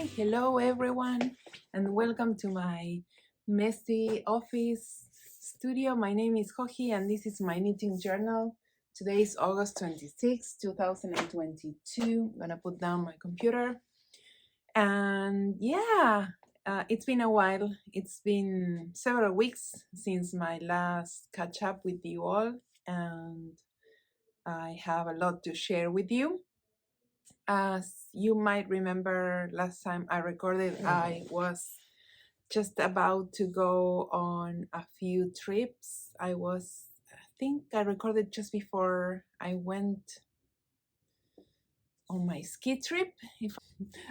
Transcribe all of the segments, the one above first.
Hi, hello everyone, and welcome to my messy office studio. My name is Joji, and this is my knitting journal. Today is August 26, 2022. I'm gonna put down my computer. And yeah, it's been a while. It's been several weeks since my last catch up with you all, and I have a lot to share with you. As you might remember, last time I recorded, I was just about to go on a few trips. I think I recorded just before I went on my ski trip.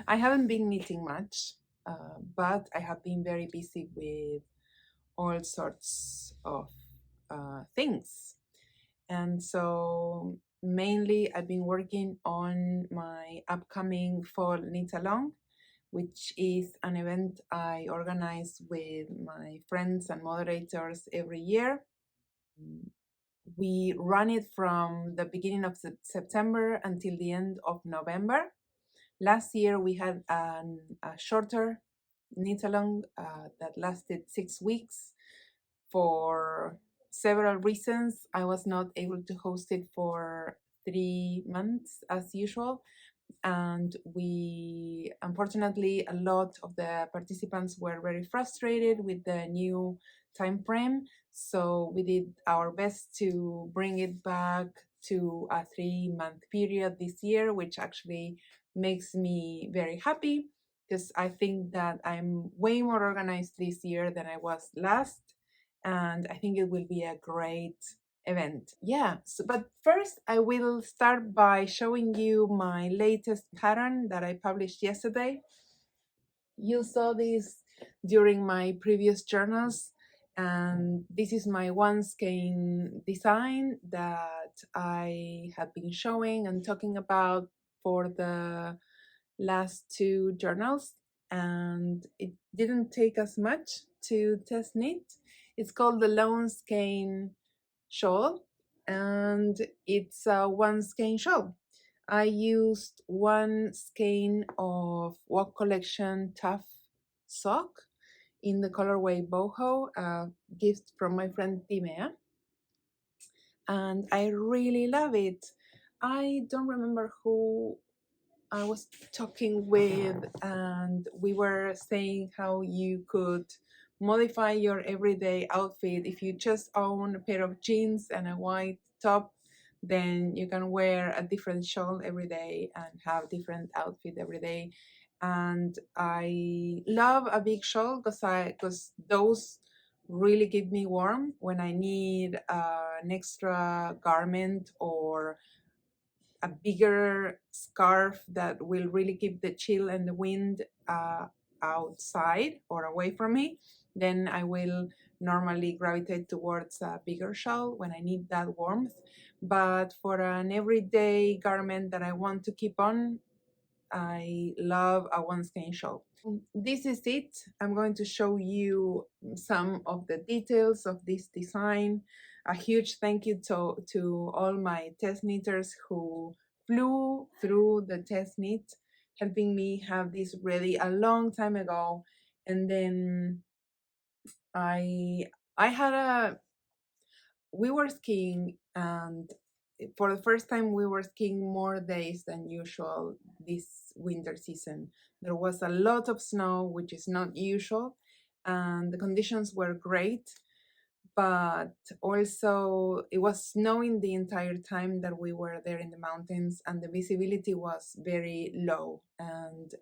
I haven't been knitting much, but I have been very busy with all sorts of things. And so mainly I've been working on my upcoming fall knit along, which is an event I organize with my friends and moderators every year. We run it from the beginning of September until the end of November. Last year we had a shorter knit along that lasted 6 weeks. For several reasons, I was not able to host it for 3 months as usual, and we unfortunately a lot of the participants were very frustrated with the new time frame, so we did our best to bring it back to a 3-month period this year, which actually makes me very happy because I think that I'm way more organized this year than I was last, and I think it will be a great event. Yeah, but first I will start by showing you my latest pattern that I published yesterday. You saw this during my previous journals, and this is my one skein design that I have been showing and talking about for the last 2 journals, and it didn't take us much to test knit. It's called the Lone Skein Shawl, and it's a 1 skein shawl. I used 1 skein of WOG collection tough sock in the colorway boho, a gift from my friend Timea, and I really love it. I don't remember who I was talking with, and we were saying how you could modify your everyday outfit. If you just own a pair of jeans and a white top, then you can wear a different shawl every day and have different outfit every day. And I love a big shawl because those really keep me warm when I need an extra garment or a bigger scarf that will really keep the chill and the wind outside or away from me. Then I will normally gravitate towards a bigger shawl when I need that warmth. But for an everyday garment that I want to keep on, I love a 1 skein shawl. This is it. I'm going to show you some of the details of this design. A huge thank you to all my test knitters who flew through the test knit, helping me have this ready a long time ago. And then we were skiing, and for the first time we were skiing more days than usual this winter season. There was a lot of snow, which is not usual, and the conditions were great, but also it was snowing the entire time that we were there in the mountains, and the visibility was very low. And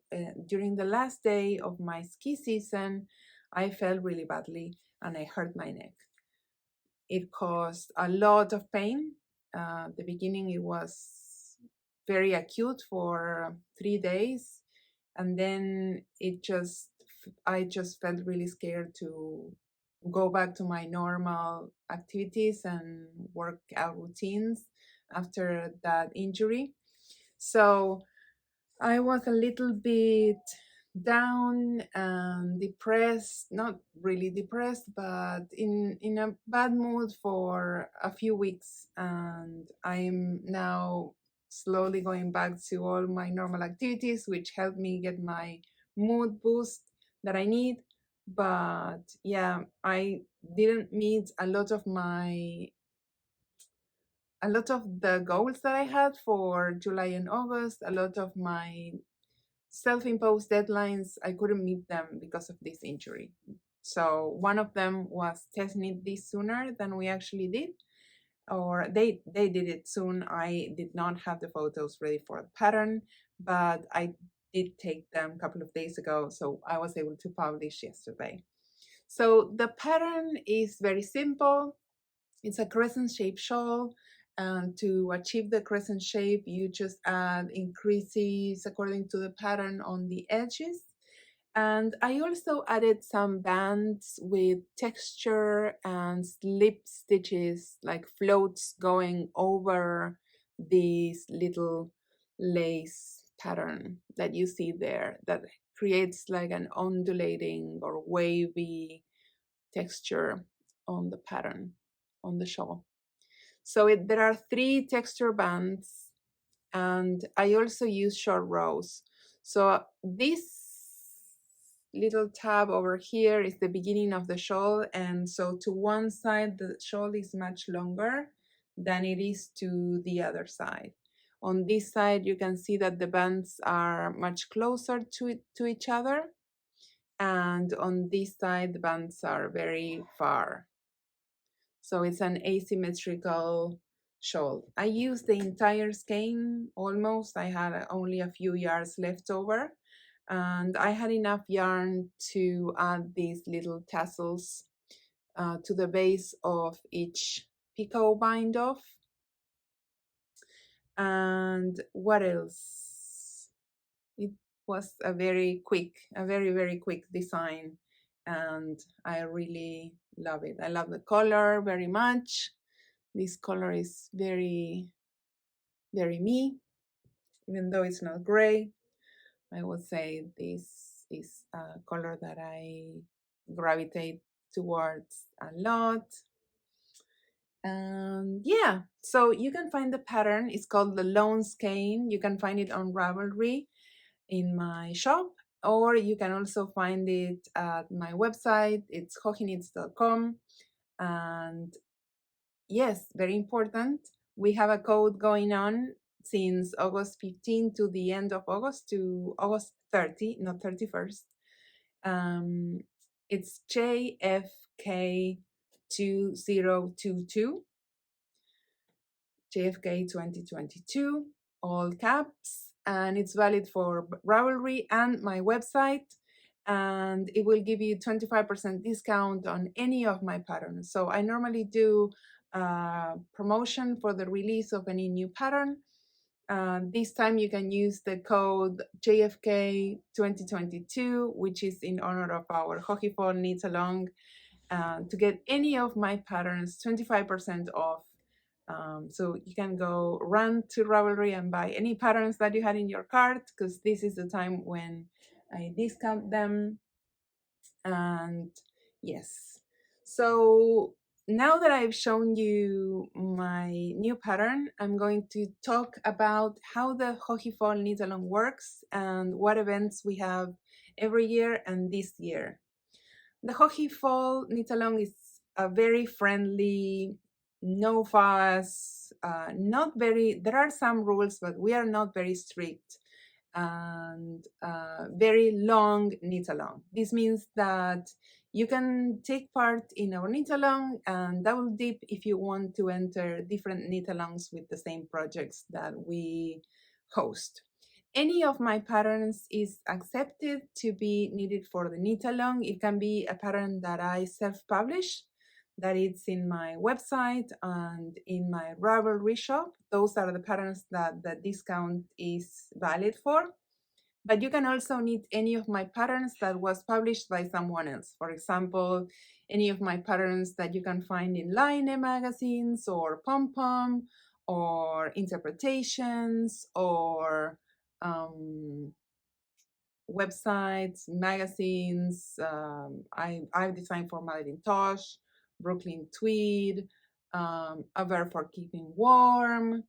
during the last day of my ski season, I fell really badly and I hurt my neck. It caused a lot of pain. The beginning, it was very acute for 3 days, and then I just felt really scared to go back to my normal activities and workout routines after that injury. So I was a little bit down and depressed, not really depressed, but in a bad mood for a few weeks, and I'm now slowly going back to all my normal activities, which helped me get my mood boost that I need. But yeah, I didn't meet a lot of the goals that I had for July and August. A lot of my self-imposed deadlines, I couldn't meet them because of this injury. So one of them was testing it this sooner than we actually did, or they did it soon. I did not have the photos ready for the pattern, but I did take them a couple of days ago, so I was able to publish yesterday. So the pattern is very simple. It's a crescent shape shawl, and to achieve the crescent shape, you just add increases according to the pattern on the edges. And I also added some bands with texture and slip stitches, like floats going over this little lace pattern that you see there, that creates like an undulating or wavy texture on the pattern, on the shawl. So there are 3 texture bands, and I also use short rows. So this little tab over here is the beginning of the shawl, and so to one side the shawl is much longer than it is to the other side. On this side you can see that the bands are much closer to each other, and on this side the bands are very far. So it's an asymmetrical shawl. I used the entire skein almost. I had only a few yards left over, and I had enough yarn to add these little tassels to the base of each picot bind off. And what else? It was a very very quick design, and I really love it. I love the color very much. This color is very me, even though it's not gray. I would say this is a color that I gravitate towards a lot. And yeah, so you can find the pattern. It's called the Lone Skein. You can find it on Ravelry in my shop, or you can also find it at my website. It's hojiknits.com. And yes, very important, we have a code going on since August 15 to the end of August, to August 30, not 31st. It's JFK 2022, JFK 2022, all caps, and it's valid for Ravelry and my website, and it will give you 25% discount on any of my patterns. So I normally do promotion for the release of any new pattern. This time you can use the code JFK 2022, which is in honor of our Joji Fall Knit Along, to get any of my patterns 25% off. So you can go run to Ravelry and buy any patterns that you had in your cart, because this is the time when I discount them. And yes, so now that I've shown you my new pattern, I'm going to talk about how the Joji Fall Knit Along works and what events we have every year and this year. The Joji Fall Knit Along is a very friendly, no fuss, not very, there are some rules, but we are not very strict, and very long knit along. This means that you can take part in our knit along and double dip if you want to enter different knit alongs with the same projects that we host. Any of my patterns is accepted to be knitted for the knit along. It can be a pattern that I self-publish, that it's in my website and in my Ravelry shop. Those are the patterns that the discount is valid for. But you can also knit any of my patterns that was published by someone else. For example, any of my patterns that you can find in LAINE magazines or Pom Pom or Interpretations or websites, magazines. I've designed for Madeline Tosh, Brooklyn Tweed, A Verb for Keeping Warm,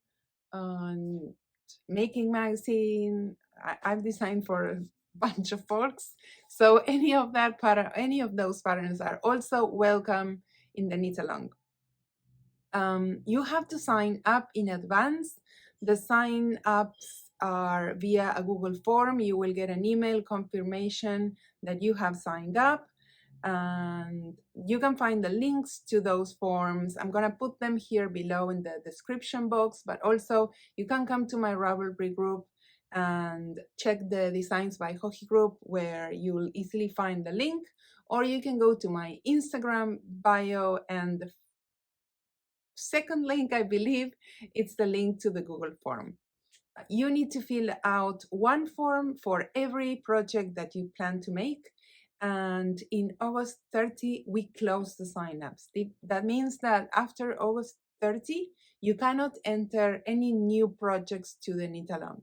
Making Magazine. I've designed for bunch of folks. So any of that pattern, any of those patterns are also welcome in the knit along. You have to sign up in advance. The sign ups are via a Google form. You will get an email confirmation that you have signed up, and you can find the links to those forms. I'm going to put them here below in the description box, but also you can come to my Ravelry group and check the Designs by Joji group, where you'll easily find the link, or you can go to my Instagram bio, and the second link, I believe, it's the link to the Google form. You need to fill out one form for every project that you plan to make. And in August 30, we close the signups. That means that after August 30, you cannot enter any new projects to the knit along.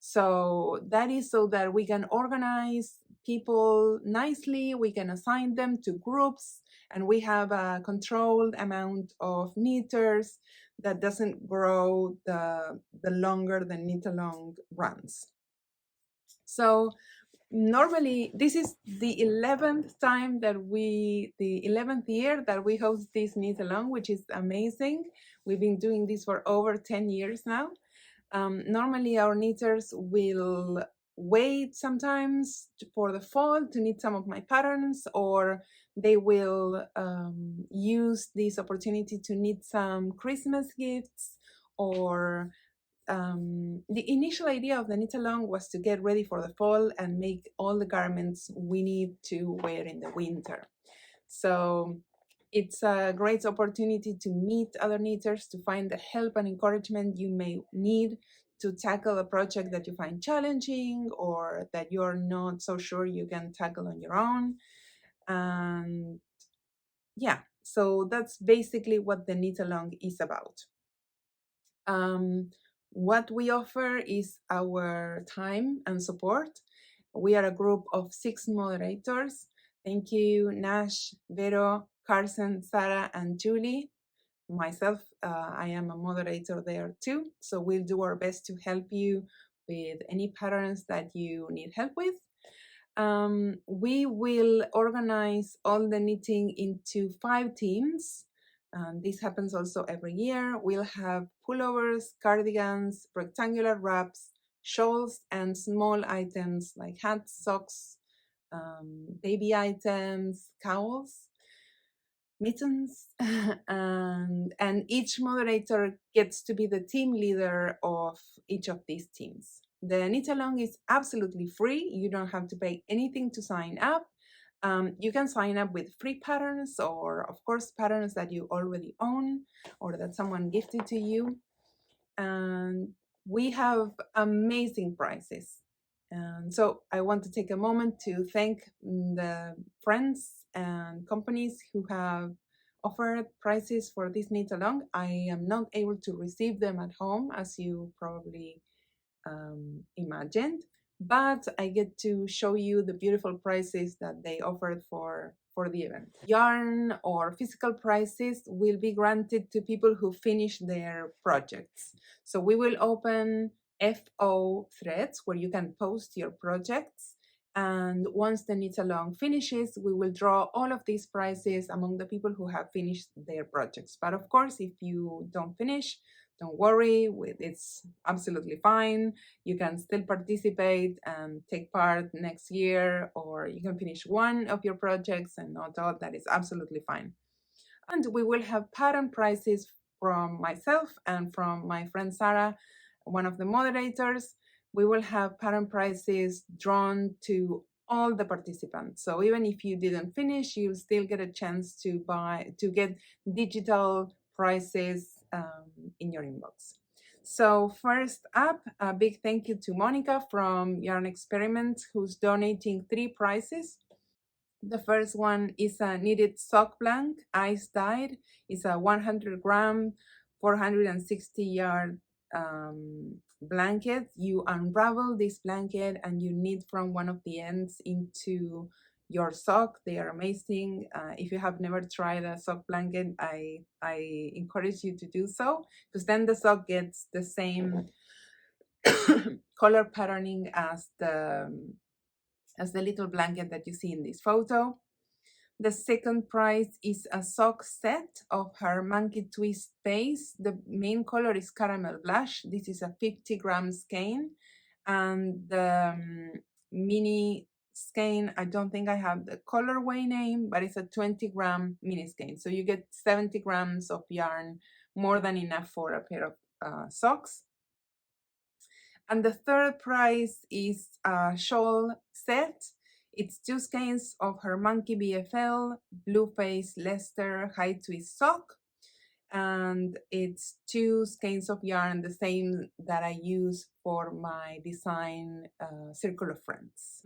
So that is so that we can organize people nicely, we can assign them to groups, and we have a controlled amount of knitters that doesn't grow the longer the knit along runs. So normally this is the 11th time that the 11th year that we host this knit along, which is amazing. We've been doing this for over 10 years now. Normally our knitters will wait sometimes for the fall to knit some of my patterns, or they will use this opportunity to knit some Christmas gifts. Or the initial idea of the knit along was to get ready for the fall and make all the garments we need to wear in the winter. So it's a great opportunity to meet other knitters, to find the help and encouragement you may need to tackle a project that you find challenging or that you're not so sure you can tackle on your own. And yeah, so that's basically what the knit along is about. What we offer is our time and support. We are a group of 6 moderators. Thank you, Nash, Vero, Carson, Sarah, and Julie. Myself, I am a moderator there too. So we'll do our best to help you with any patterns that you need help with. We will organize all the knitting into 5 teams. This happens also every year. We'll have pullovers, cardigans, rectangular wraps, shawls, and small items like hats, socks, baby items, cowls, mittens, and each moderator gets to be the team leader of each of these teams. The knit along is absolutely free. You don't have to pay anything to sign up. You can sign up with free patterns, or of course patterns that you already own or that someone gifted to you. And we have amazing prices. And so I want to take a moment to thank the friends and companies who have offered prices for this knit along. I am not able to receive them at home, as you probably imagined, but I get to show you the beautiful prices that they offered for the event. Yarn or physical prices will be granted to people who finish their projects. So we will open FO threads where you can post your projects. And once the knit along finishes, we will draw all of these prizes among the people who have finished their projects. But of course, if you don't finish, don't worry, it's absolutely fine. You can still participate and take part next year, or you can finish one of your projects and not all. That is absolutely fine. And we will have pattern prizes from myself and from my friend Sarah, one of the moderators. We will have pattern prizes drawn to all the participants. So even if you didn't finish, you'll still get a chance to get digital prizes in your inbox. So first up, a big thank you to Monica from Yarn Experiments, who's donating 3 prizes. The first one is a knitted sock blank, ice dyed. It's a 100-gram, 460-yard blanket. You unravel this blanket and you knit from one of the ends into your sock. They are amazing. If you have never tried a sock blanket, I encourage you to do so, because then the sock gets the same color patterning as as the little blanket that you see in this photo. The second prize is a sock set of her Monkey Twist base. The main color is Caramel Blush. This is a 50-gram skein. And the mini skein, I don't think I have the colorway name, but it's a 20-gram mini skein. So you get 70 grams of yarn, more than enough for a pair of socks. And the third prize is a shawl set. It's 2 skeins of her Monkey BFL, Blue Face Leicester High Twist sock. And it's 2 skeins of yarn, the same that I use for my design Circle of Friends.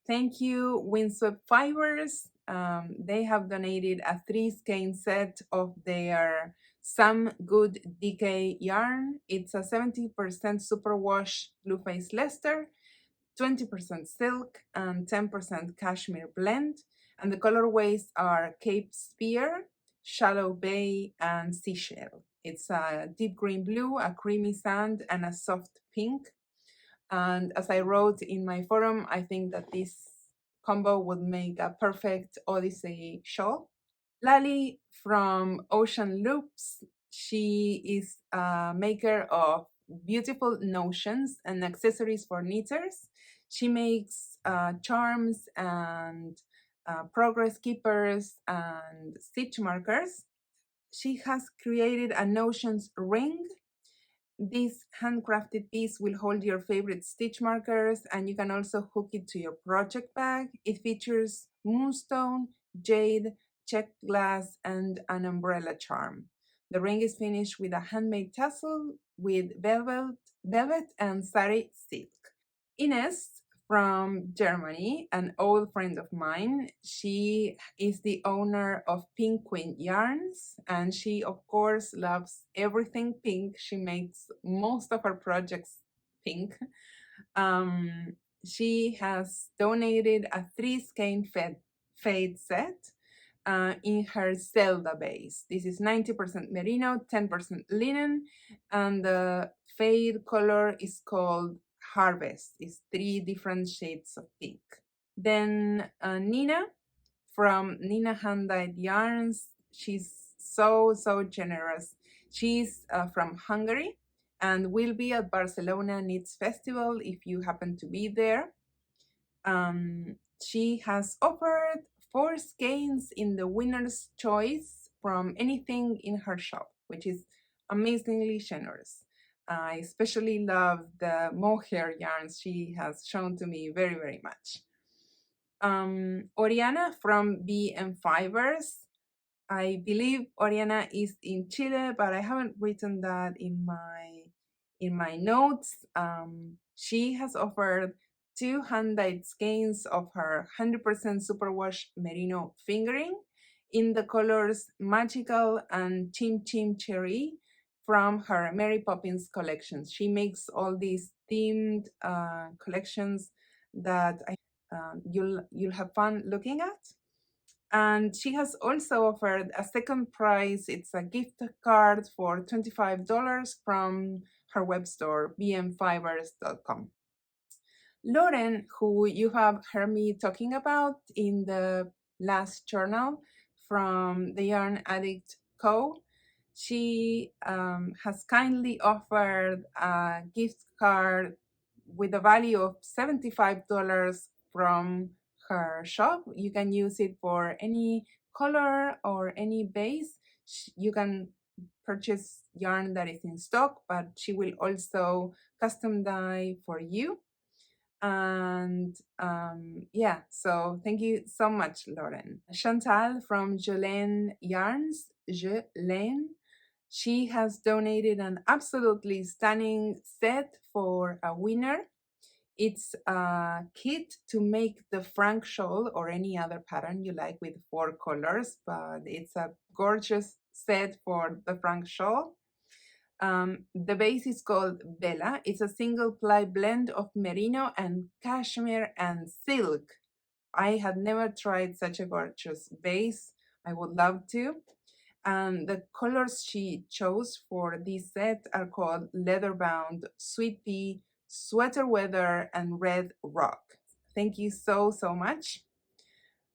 Thank you, WINDSWEPT Fibres. They have donated a 3 skein set of their Some Good Decay yarn. It's a 70% superwash Blue Face Leicester, 20% silk, and 10% cashmere blend. And the colorways are Cape Spear, Shallow Bay, and Seashell. It's a deep green blue, a creamy sand, and a soft pink. And as I wrote in my forum, I think that this combo would make a perfect Odyssey shawl. Lali from Ocean Loops, she is a maker of beautiful notions and accessories for knitters. She makes charms and progress keepers and stitch markers. She has created a notions ring. This handcrafted piece will hold your favorite stitch markers, and you can also hook it to your project bag. It features moonstone, jade, checked glass, and an umbrella charm. The ring is finished with a handmade tassel with velvet and sari silk. Ines from Germany, an old friend of mine, she is the owner of Pink Queen Yarns, and she, of course, loves everything pink. She makes most of her projects pink. She has donated a 3 skein fade set in her Zelda base. This is 90% merino, 10% linen, and the fade color is called Harvest. It's 3 different shades of pink. Then Nina from Nina HANDDYED Yarns. She's so generous. She's from Hungary and will be at Barcelona Knits Festival if you happen to be there. She has offered 4 skeins in the winner's choice from anything in her shop, which is amazingly generous. I especially love the mohair yarns she has shown to me very much. Oriana from BM Fibers. I believe Oriana is in Chile, but I haven't written that in my notes. She has offered 2 hand-dyed skeins of her 100% superwash merino fingering in the colors Magical and Chim Chim Cherry from her Mary Poppins collections. She makes all these themed collections that you'll have fun looking at. And she has also offered a second prize. It's a gift card for $25 from her web store, bmfibers.com. Lauren, who you have heard me talking about in the last journal from the Yarn Addict Co., she has kindly offered a gift card with a value of $75 from her shop. You can use it for any color or any base. You can purchase yarn that is in stock, but she will also custom dye for you. And yeah, so thank you so much, Lauren. Chantal from Jolaine Yarns, Jolaine, she has donated an absolutely stunning set for a winner. It's a kit to make the Frank shawl or any other pattern you like with 4 colors, but it's a gorgeous set for the Frank shawl. The base is called Bella. It's a single ply blend of merino and cashmere and silk. I had never tried such a gorgeous base. I would love to. And the colors she chose for this set are called Leatherbound, Sweet Pea, Sweater Weather, and Red Rock. Thank you so, so much.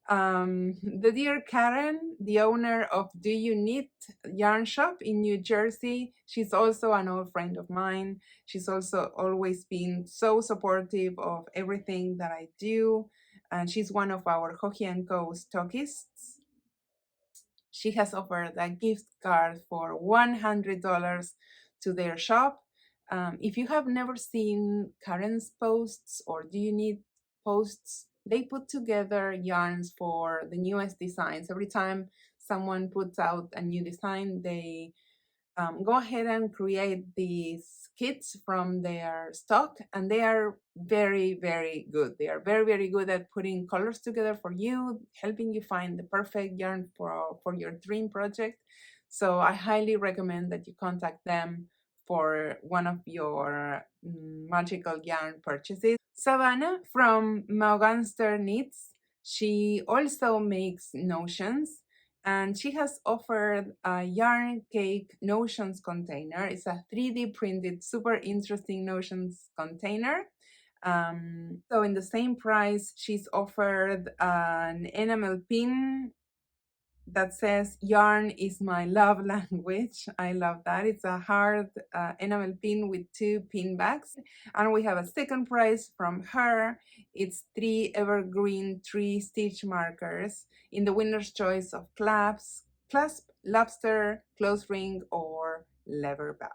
The dear Karen, the owner of Do You Knit Yarn Shop in New Jersey, she's also an old friend of mine. She's also always been so supportive of everything that I do, and she's one of our Hoji & Co stockists. She has offered a gift card for $100 to their shop. If you have never seen Karen's posts or Do You Knit posts, they put together yarns for the newest designs. Every time someone puts out a new design, they go ahead and create these kits from their stock, and they are very, very good. They are very, very good at putting colors together for you, helping you find the perfect yarn for your dream project. So I highly recommend that you contact them for one of your magical yarn purchases. Savannah from MAUGHANSTER Knits, she also makes notions, and she has offered a yarn cake notions container. It's a 3D printed, super interesting notions container. So in the same price, she's offered an enamel pin that says yarn is my love language. I love that. It's a hard enamel pin with 2 pin backs. And we have a second prize from her. It's 3 evergreen 3 stitch markers in the winner's choice of clasp, lobster, close ring, or lever back.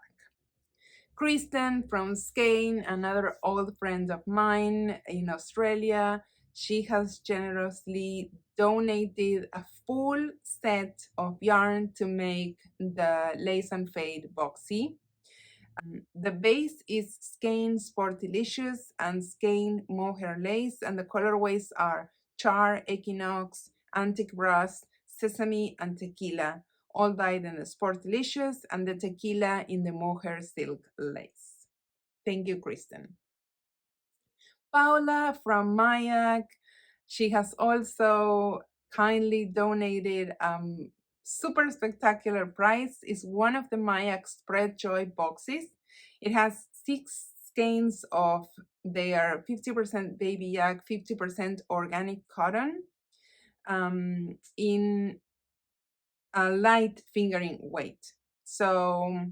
Kristen from Skein, another old friend of mine in Australia, she has generously donated a full set of yarn to make the Lace and Fade boxy. The base is Skein Sportilicious and Skein Mohair Lace, and the colorways are Char, Equinox, Antique Brass, Sesame, and Tequila, all dyed in the Sportilicious, and the Tequila in the Mohair Silk Lace. Thank you, Kristen. Paula from Mayak, she has also kindly donated super spectacular prize. Is one of the Mayak Spread Joy boxes. It has 6 skeins of their 50% baby yak, 50% organic cotton in a light fingering weight. So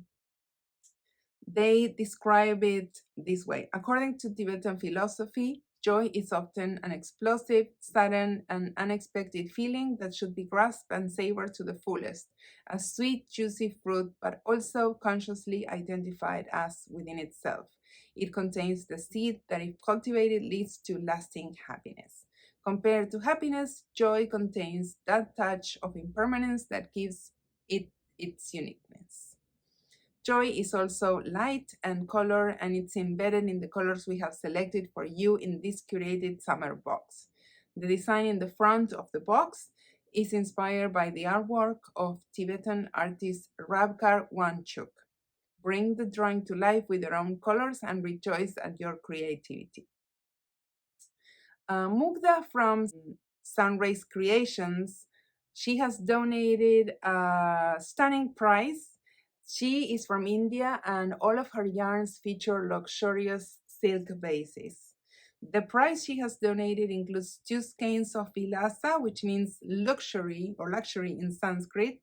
they describe it this way. According to Tibetan philosophy, joy is often an explosive, sudden, and unexpected feeling that should be grasped and savored to the fullest, a sweet, juicy fruit, but also consciously identified as within itself. It contains the seed that, if cultivated, leads to lasting happiness. Compared to happiness, joy contains that touch of impermanence that gives it its uniqueness. Joy is also light and color, and it's embedded in the colors we have selected for you in this curated summer box. The design in the front of the box is inspired by the artwork of Tibetan artist Rabkar Wanchuk. Bring the drawing to life with your own colors and rejoice at your creativity. Mugda from SUNRAYS Creations, she has donated a stunning prize. She is from India, and all of her yarns feature luxurious silk bases. The prize she has donated includes 2 skeins of Vilasa, which means luxury or luxury in Sanskrit,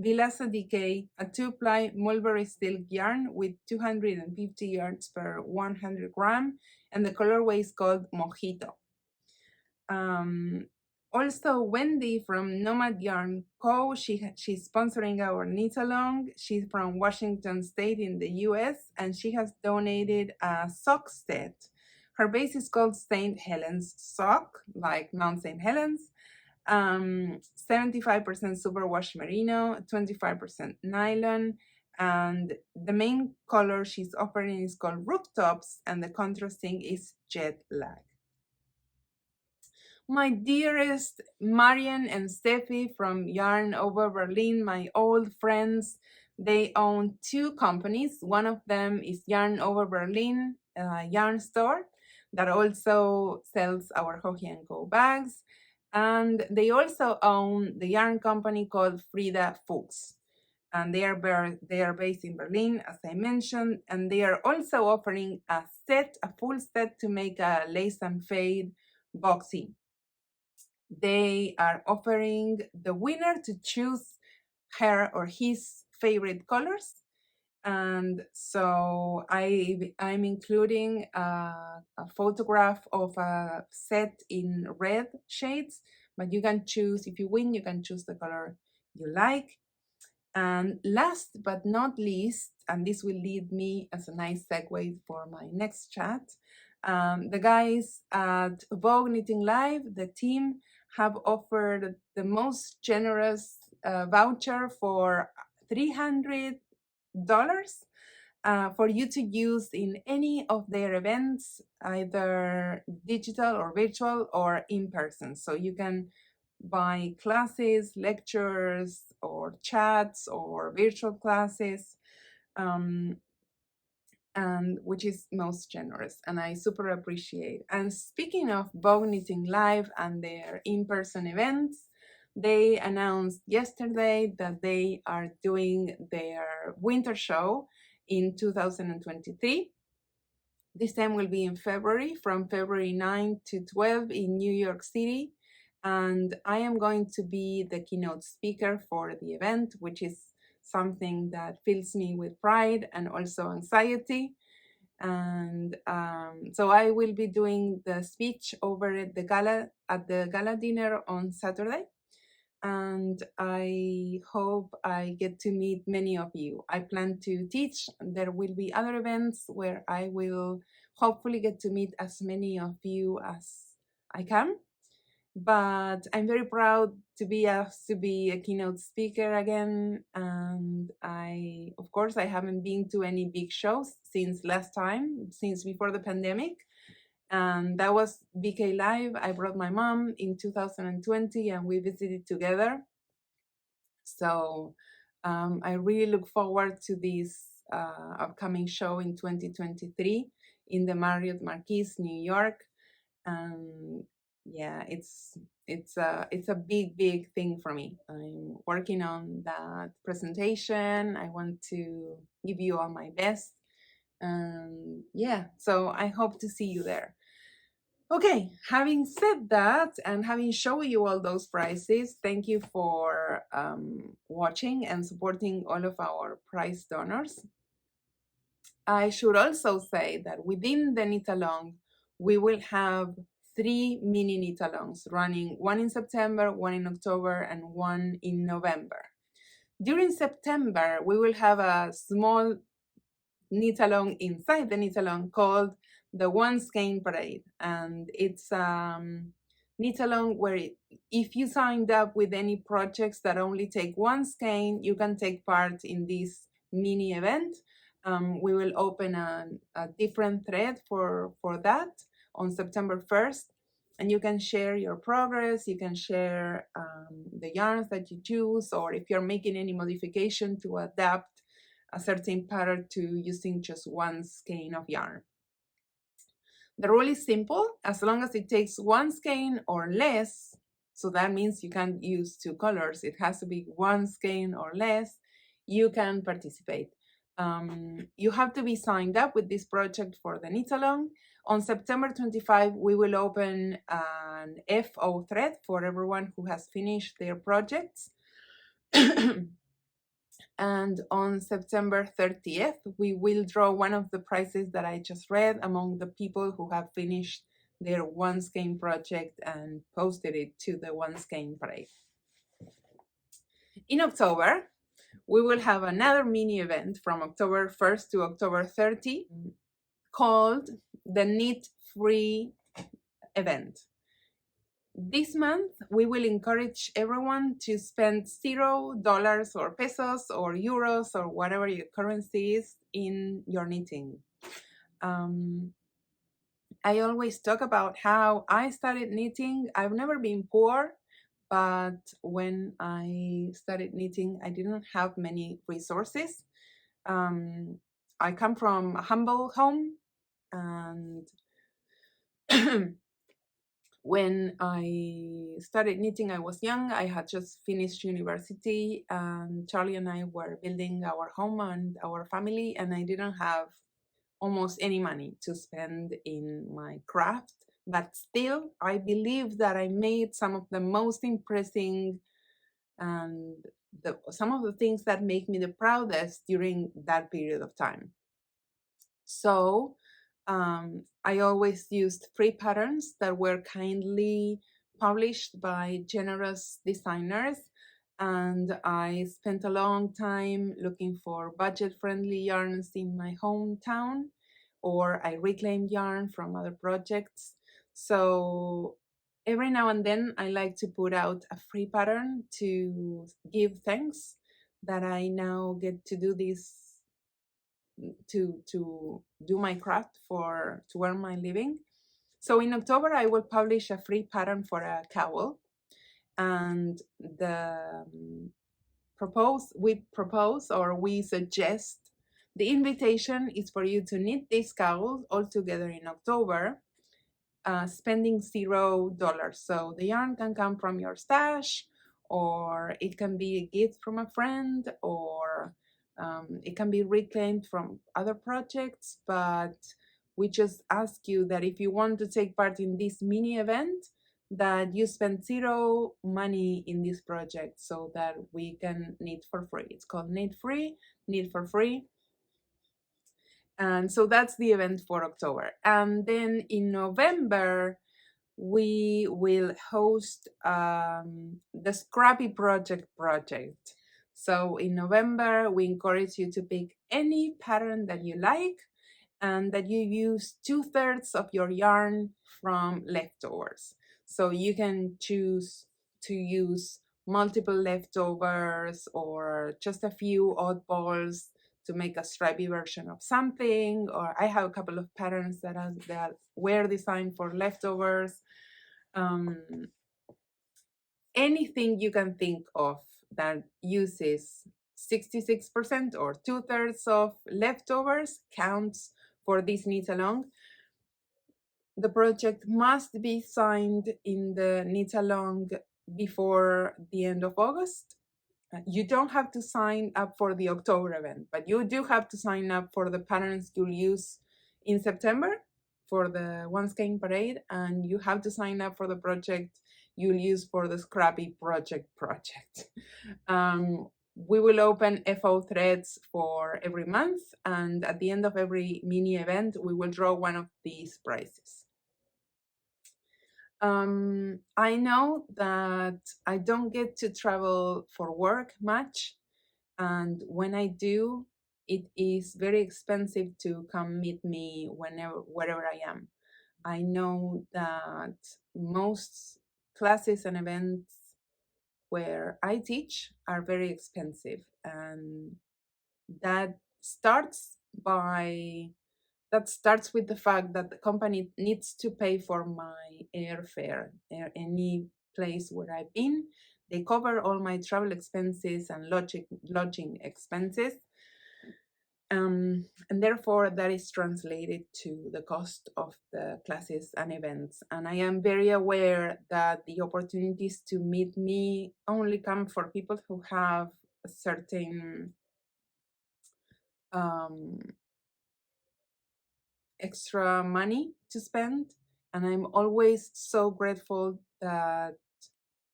Vilasa Decay, a 2-ply mulberry silk yarn with 250 yards per 100 gram, and the colorway is called Mojito. Also, Wendy from Nomad Yarn Co. She's sponsoring our knit along. She's from Washington State in the US, and she has donated a sock set. Her base is called St. Helens sock, like Mount St. Helens. 75% superwash merino, 25% nylon, and the main color she's offering is called Rooftops, and the contrasting is Jet Lag. My dearest Marian and Steffi from Yarn Over Berlin, my old friends, they own 2 companies. One of them is Yarn Over Berlin yarn store that also sells our Hoji & Co bags. And they also own the yarn company called Frida Fuchs. And they are based in Berlin, as I mentioned, and they are also offering a full set to make a lace and fade boxing. They are offering the winner to choose her or his favorite colors. And so I'm including a photograph of a set in red shades, but you can choose, if you win, you can choose the color you like. And last but not least, and this will lead me as a nice segue for my next chat, the guys at Vogue Knitting Live, the team, have offered the most generous voucher for $300 for you to use in any of their events, either digital or virtual or in person. So you can buy classes, lectures, or chats, or virtual classes, and which is most generous, and I super appreciate. And speaking of Vogue Knitting Live and their in-person events, they announced yesterday that they are doing their winter show in 2023. This time will be in February, from February 9 to 12 in New York City. And I am going to be the keynote speaker for the event, which is something that fills me with pride and also anxiety. And so I will be doing the speech over at the gala dinner on Saturday. And I hope I get to meet many of you. I plan to teach. There will be other events where I will hopefully get to meet as many of you as I can. But I'm very proud to be asked to be a keynote speaker again. And of course, I haven't been to any big shows since last time, since before the pandemic. And that was VK Live. I brought my mom in 2020 and we visited together. So I really look forward to this upcoming show in 2023 in the Marriott Marquis, New York. And yeah, it's a big thing for me. I'm working on that presentation. I want to give you all my best. And yeah, so I hope to see you there. Okay, having said that and having shown you all those prices, thank you for watching and supporting all of our prize donors. I should also say that within the knit along, we will have 3 mini knit alongs running, one in September, one in October, and one in November. During September, we will have a small knit along inside the knit along called the One Skein Parade, and it's knit along where if you signed up with any projects that only take one skein, you can take part in this mini event. We will open a different thread for that on September 1st, and you can share your progress. You can share the yarns that you choose, or if you're making any modification to adapt a certain pattern to using just one skein of yarn. The rule is simple: as long as it takes one skein or less, so that means you can't use two colors, it has to be one skein or less, you can participate. You have to be signed up with this project for the knit along. On September 25, we will open an FO thread for everyone who has finished their projects. And on September 30th, we will draw one of the prizes that I just read among the people who have finished their One Skein project and posted it to the One Skein Parade. In October, we will have another mini event from October 1st to October 30 called the Knit Free event. This month, we will encourage everyone to spend $0 or pesos or euros or whatever your currency is in your knitting. I always talk about how I started knitting. I've never been poor, but when I started knitting, I didn't have many resources. I come from a humble home, and when I started knitting, I was young. I had just finished university, and Charlie and I were building our home and our family, and I didn't have almost any money to spend in my craft but still I believe that I made some of the most impressive and some of the things that make me the proudest during that period of time. So I always used free patterns that were kindly published by generous designers, and I spent a long time looking for budget-friendly yarns in my hometown, or I reclaimed yarn from other projects. So every now and then I like to put out a free pattern to give thanks that I now get to do this, to do my craft to earn my living. So in October I will publish a free pattern for a cowl, and we suggest, the invitation is for you to knit this cowl all together in October, spending $0. So the yarn can come from your stash, or it can be a gift from a friend, or it can be reclaimed from other projects. But we just ask you that if you want to take part in this mini event, that you spend zero money in this project so that we can knit for free. It's called Knit Free, Knit for Free. And so that's the event for October. And then in November, we will host the Scrappy Project. So in November, we encourage you to pick any pattern that you like and that you use 2/3 of your yarn from leftovers. So you can choose to use multiple leftovers or just a few oddballs to make a stripy version of something. Or I have a couple of patterns that were designed for leftovers. Anything you can think of that uses 66% or 2/3 of leftovers counts for this knit along. The project must be signed in the knit along before the end of August. You don't have to sign up for the October event, but you do have to sign up for the patterns you'll use in September for the One Skein Parade, and you have to sign up for the project you'll use for the Scrappy Project. We will open FO threads for every month, and at the end of every mini event, we will draw one of these prizes. I know that I don't get to travel for work much, and when I do, it is very expensive to come meet me wherever I am. I know that most classes and events where I teach are very expensive, and that starts with the fact that the company needs to pay for my airfare. Any place where I've been, they cover all my travel expenses and lodging expenses. And therefore, that is translated to the cost of the classes and events. And I am very aware that the opportunities to meet me only come for people who have a certain extra money to spend. And I'm always so grateful that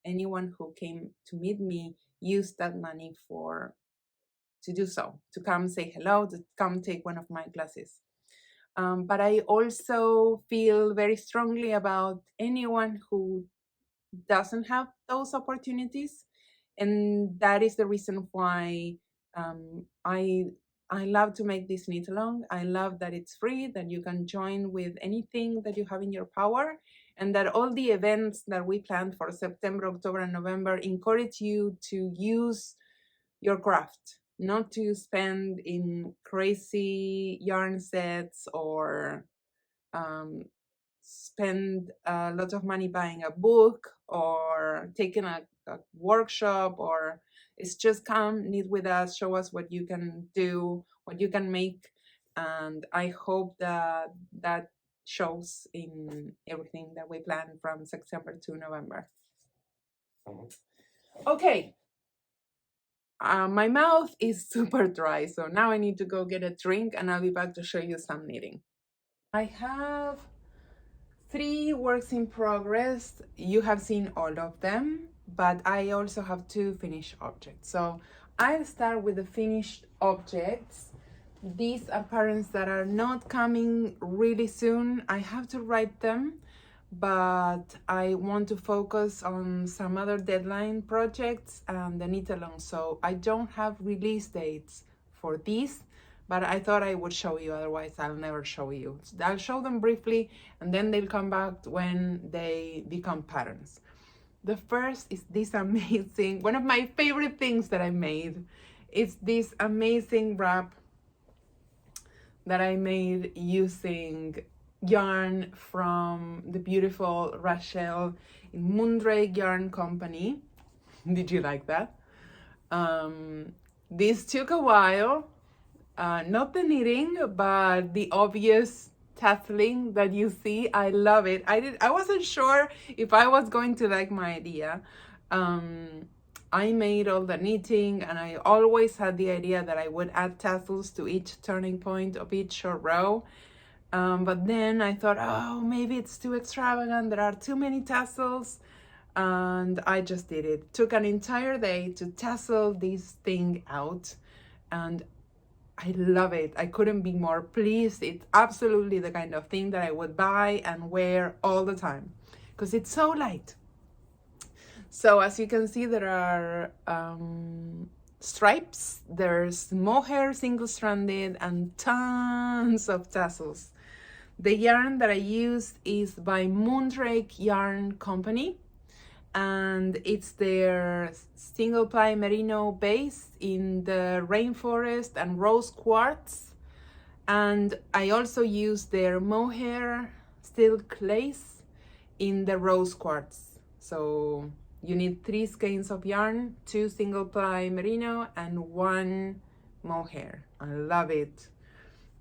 anyone who came to meet me used that money to do so, to come say hello, to come take one of my classes. But I also feel very strongly about anyone who doesn't have those opportunities. And that is the reason why I love to make this knit along. I love that it's free, that you can join with anything that you have in your power, and that all the events that we planned for September, October, and November encourage you to use your craft, not to spend in crazy yarn sets or spend a lot of money buying a book or taking a workshop. Or it's just come, knit with us, show us what you can do, what you can make. And I hope that that shows in everything that we plan from September to November. Okay. My mouth is super dry, so now I need to go get a drink, and I'll be back to show you some knitting. I have 3 works in progress. You have seen all of them, but I also have 2 finished objects. So I'll start with the finished objects. These are patterns that are not coming really soon. I have to write them, but I want to focus on some other deadline projects and the knit along. So I don't have release dates for these, but I thought I would show you, otherwise I'll never show you. I'll show them briefly and then they'll come back when they become patterns. The first is this amazing, one of my favorite things that I made. It's this amazing wrap that I made using yarn from the beautiful Rachel in Moondrake Yarn Company. Did you like that? This took a while. Not the knitting, but the obvious tasseling that you see. I love it. I wasn't sure if I was going to like my idea. I made all the knitting, and I always had the idea that I would add tassels to each turning point of each short row. But then I thought, oh, maybe it's too extravagant. There are too many tassels. And I just did it. Took an entire day to tassel this thing out. And I love it. I couldn't be more pleased. It's absolutely the kind of thing that I would buy and wear all the time because it's so light. So as you can see, there are stripes, there's mohair single-stranded, and tons of tassels. The yarn that I used is by Moondrake Yarn Company, and it's their single-ply merino base in the rainforest and rose quartz. And I also used their mohair silk lace in the rose quartz. So you need 3 skeins of yarn, 2 single-ply merino, and 1 mohair. I love it.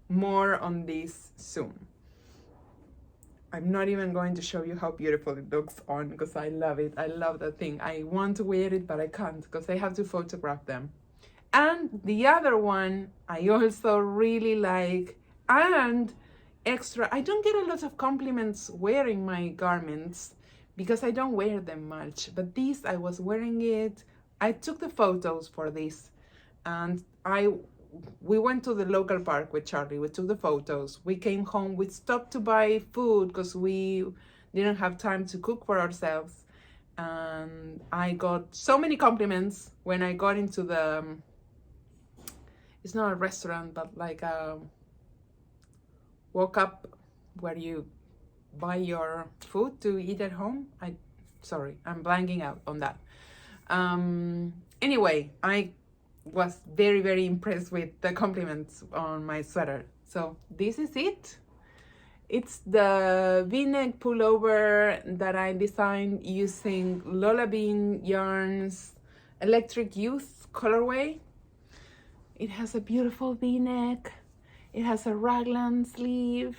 More on this soon. I'm not even going to show you how beautiful it looks on because I love it. I love that thing. I want to wear it, but I can't because I have to photograph them. And the other one I also really like, and extra, I don't get a lot of compliments wearing my garments because I don't wear them much, but this, I was wearing it. I took the photos for this, and we went to the local park with Charlie. We took the photos. We came home. We stopped to buy food because we didn't have time to cook for ourselves. And I got so many compliments when I got into the, it's not a restaurant, but like a walk up where you buy your food to eat at home. Sorry, I'm blanking out on that. Anyway, I was very, very impressed with the compliments on my sweater. So this is it. It's the V-neck pullover that I designed using Lola Bean Yarn's Electric Youth colorway. It has a beautiful V-neck. It has a raglan sleeve,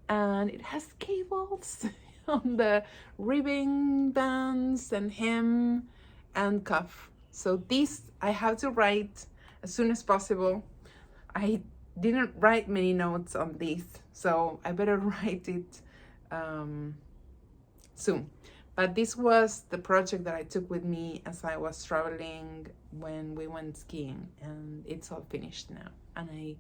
and it has cables on the ribbing bands and hem and cuff. So this I have to write as soon as possible. I didn't write many notes on this, so I better write it soon. But this was the project that I took with me as I was traveling when we went skiing, and it's all finished now, and I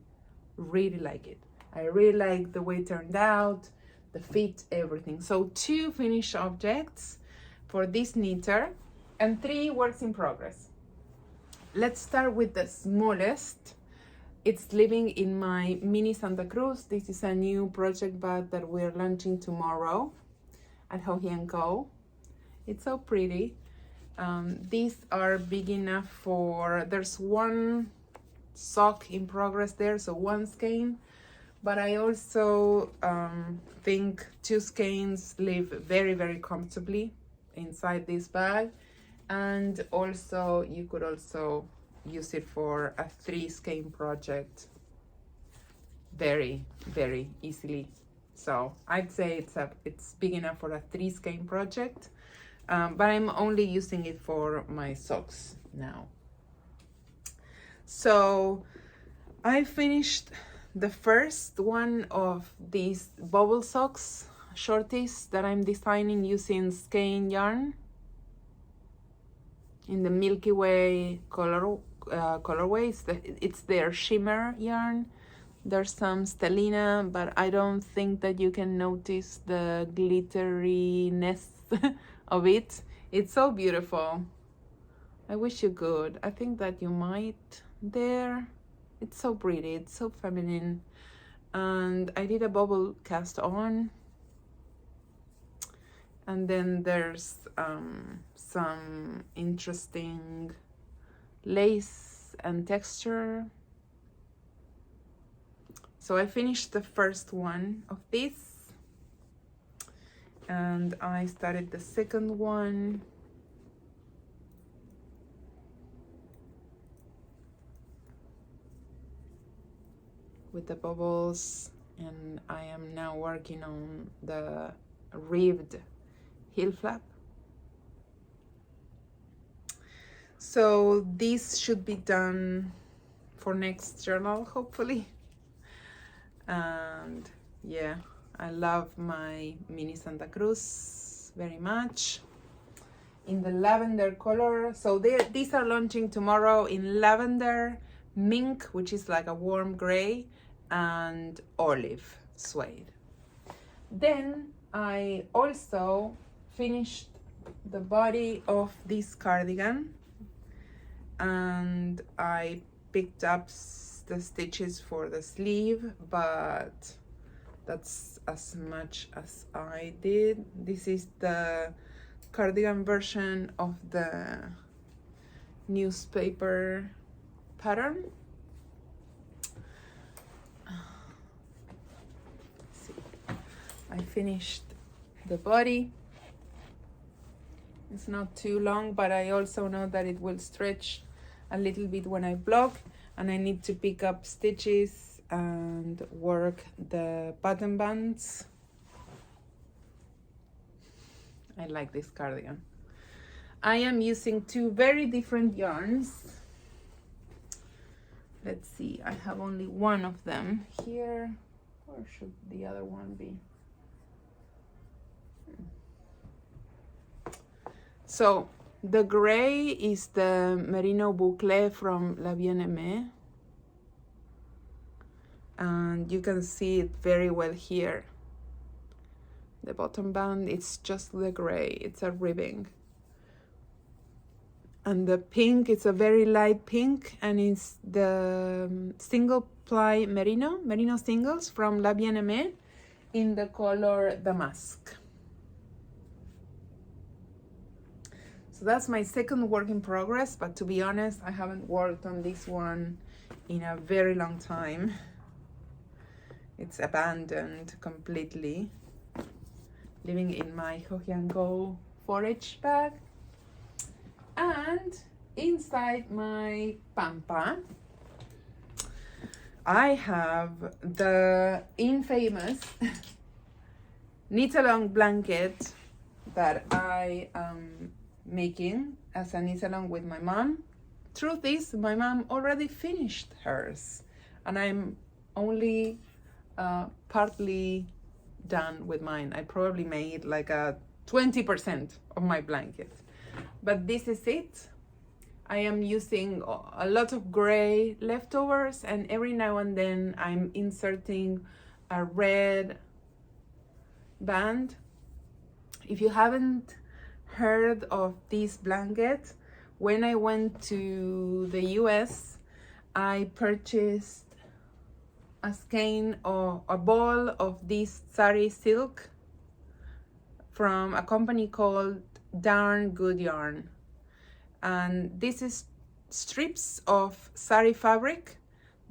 really like it. I really like the way it turned out, the fit, everything. So 2 finished objects for this knitter and 3 works in progress. Let's start with the smallest. It's living in my mini Santa Cruz. This is a new project bag that we're launching tomorrow at Joji Fall. It's so pretty. These are big enough for, there's 1 sock in progress there, so 1 skein. But I also think 2 skeins live very, very comfortably inside this bag. And also you could also use it for a 3 skein project very, very easily. So I'd say it's big enough for a 3 skein project, but I'm only using it for my socks now. So I finished the first one of these bubble socks. shorties that I'm designing using skein yarn in the Milky Way colorway. It's their shimmer yarn. There's some stellina, but I don't think that you can notice the glitteriness of it. It's so beautiful. I wish you could. I think that you might there. It's so pretty, it's so feminine. And I did a bubble cast on. And then there's some interesting lace and texture. So I finished the first one of this, and I started the second one. With the bubbles, and I am now working on the ribbed heel flap. So this should be done for next journal, hopefully. And yeah, I love my mini Santa Cruz very much in the lavender color. So these are launching tomorrow in lavender, mink, which is like a warm gray, and olive suede. Then I also finished the body of this cardigan, and I picked up the stitches for the sleeve, but that's as much as I did. This is the cardigan version of the newspaper pattern. I finished the body. It's not too long, but I also know that it will stretch a little bit when I block, and I need to pick up stitches and work the button bands. I like this cardigan. I am using two very different yarns. Let's see, I have only one of them here. Where should the other one be? So the gray is the Merino Boucle from La Bien-Aimée, and you can see it very well here. The bottom band, it's just the gray, it's a ribbing. And the pink, it's a very light pink, and it's the single ply merino singles from La Bien-Aimée in the color Damask. So that's my second work in progress, but to be honest, I haven't worked on this one in a very long time. It's abandoned completely, living in my Hojian Go forage bag. And inside my pampa, I have the infamous knit-along blanket that I am making as a knit-along with my mom. Truth is, my mom already finished hers, and I'm only partly done with mine. I probably made like a 20% of my blanket, but this is it. I am using a lot of gray leftovers, and every now and then I'm inserting a red band. If you haven't heard of this blanket, when I went to the US, I purchased a skein or a ball of this sari silk from a company called Darn Good Yarn. And this is strips of sari fabric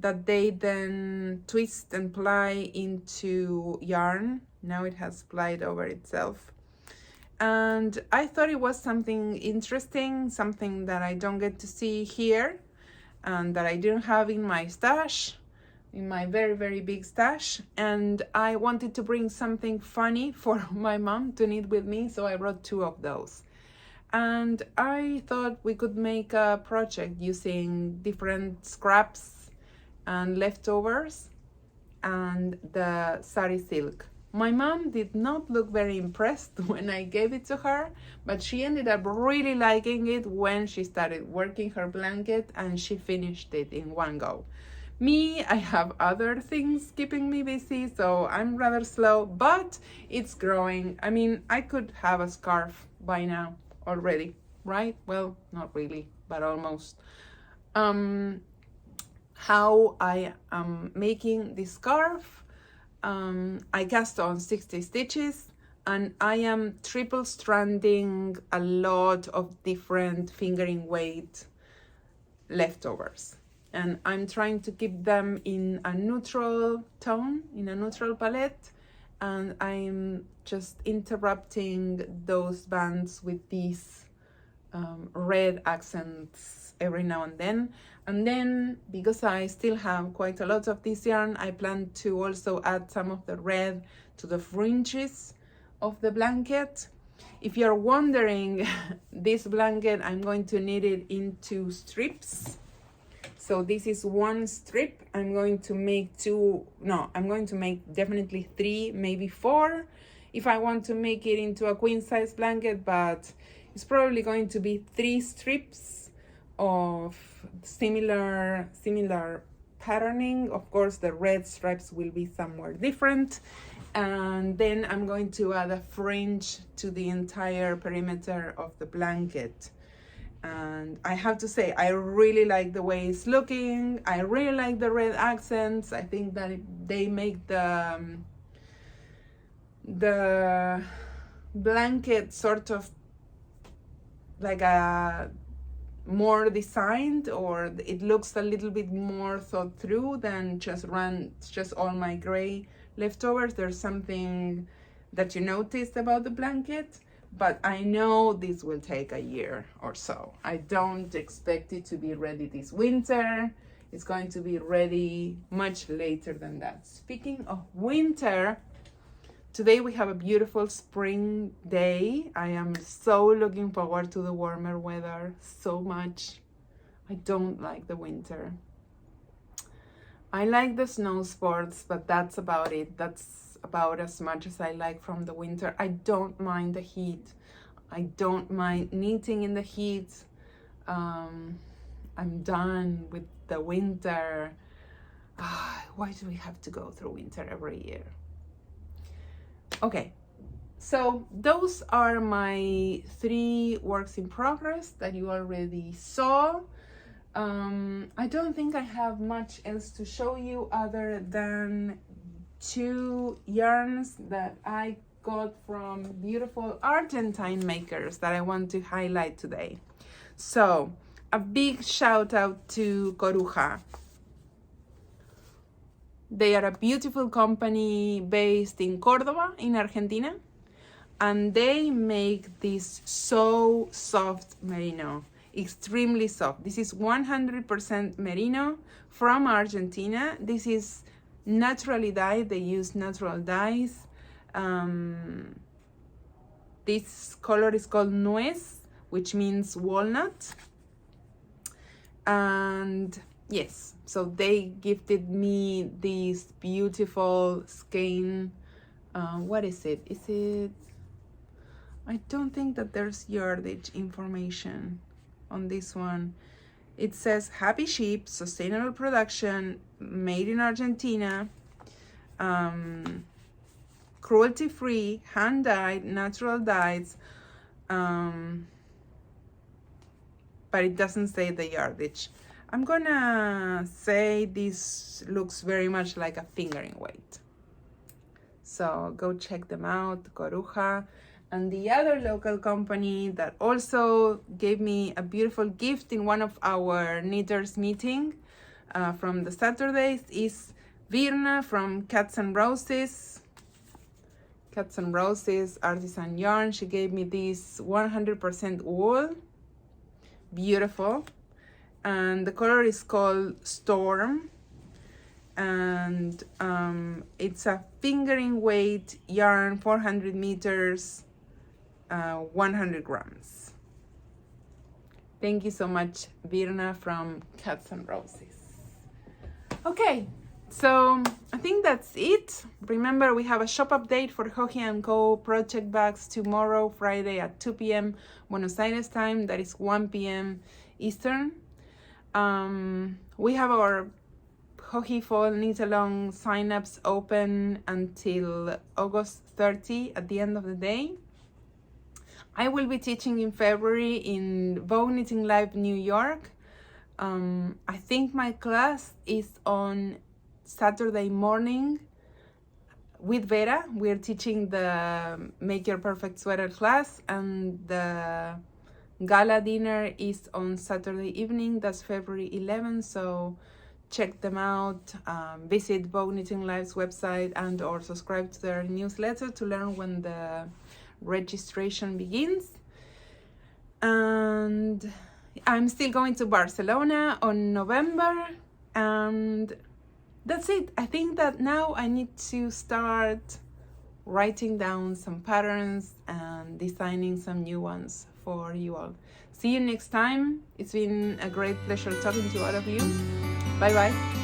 that they then twist and ply into yarn. Now it has plied over itself. And I thought it was something interesting, something that I don't get to see here, and that I didn't have in my stash, in my very, very big stash. And I wanted to bring something funny for my mom to knit with me, so I brought two of those. And I thought we could make a project using different scraps and leftovers and the sari silk. My mom did not look very impressed when I gave it to her, but she ended up really liking it when she started working her blanket and she finished it in one go. Me, I have other things keeping me busy, so I'm rather slow, but it's growing. I mean, I could have a scarf by now already, right? Well, not really, but almost. How I am making this scarf, I cast on 60 stitches and I am triple stranding a lot of different fingering weight leftovers, and I'm trying to keep them in a neutral tone, in a neutral palette, and I'm just interrupting those bands with these red accents every now and then. And then, because I still have quite a lot of this yarn, I plan to also add some of the red to the fringes of the blanket. If you're wondering, this blanket, I'm going to knit it into strips. So this is one strip. I'm going to make I'm going to make definitely 3, maybe 4, if I want to make it into a queen size blanket, but it's probably going to be 3 strips of similar patterning. Of course, the red stripes will be somewhere different. And then I'm going to add a fringe to the entire perimeter of the blanket. And I have to say, I really like the way it's looking. I really like the red accents. I think that they make the blanket sort of like a more designed, or it looks a little bit more thought through than just all my gray leftovers. There's something that you noticed about the blanket, but I know this will take a year or so. I don't expect it to be ready this winter. It's going to be ready much later than that. Speaking of winter, today we have a beautiful spring day. I am so looking forward to the warmer weather so much. I don't like the winter. I like the snow sports, but that's about it. That's about as much as I like from the winter. I don't mind the heat. I don't mind knitting in the heat. I'm done with the winter. Why do we have to go through winter every year? Okay, so those are my 3 works in progress that you already saw. I don't think I have much else to show you other than 2 yarns that I got from beautiful Argentine makers that I want to highlight today. So a big shout out to Coruja. They are a beautiful company based in Córdoba in Argentina, and they make this so soft merino, extremely soft. This is 100% merino from Argentina. This is naturally dyed. They use natural dyes. This color is called nuez, which means walnut. And yes, so they gifted me this beautiful skein. What is it? Is it? I don't think that there's yardage information on this one. It says happy sheep, sustainable production, made in Argentina, cruelty free, hand dyed, natural dyes, but it doesn't say the yardage. I'm gonna say this looks very much like a fingering weight. So go check them out, Coruja. And the other local company that also gave me a beautiful gift in one of our knitters meeting from the Saturdays is Virna from Cats and Roses. Cats and Roses artisan yarn. She gave me this 100% wool. Beautiful. And the color is called Storm. And it's a fingering weight yarn, 400 meters, 100 grams. Thank you so much, Virna from Cats and Roses. Okay, So I think that's it. Remember, we have a shop update for Joji & Co. project bags tomorrow, Friday at 2 p.m. Buenos Aires time. That is 1 p.m. Eastern. We have our Joji Fall knit-along sign-ups open until August 30 at the end of the day. I will be teaching in February in Vogue Knitting Live New York. I think my class is on Saturday morning with Vera. We're teaching the Make Your Perfect Sweater class, and the gala dinner is on Saturday evening. That's February 11th, so check them out. Visit Vogue Knitting Live's website and or subscribe to their newsletter to learn when the registration begins. And I'm still going to Barcelona on November, and that's it. I think that now I need to start writing down some patterns and designing some new ones for you all. See you next time. It's been a great pleasure talking to all of you. Bye bye.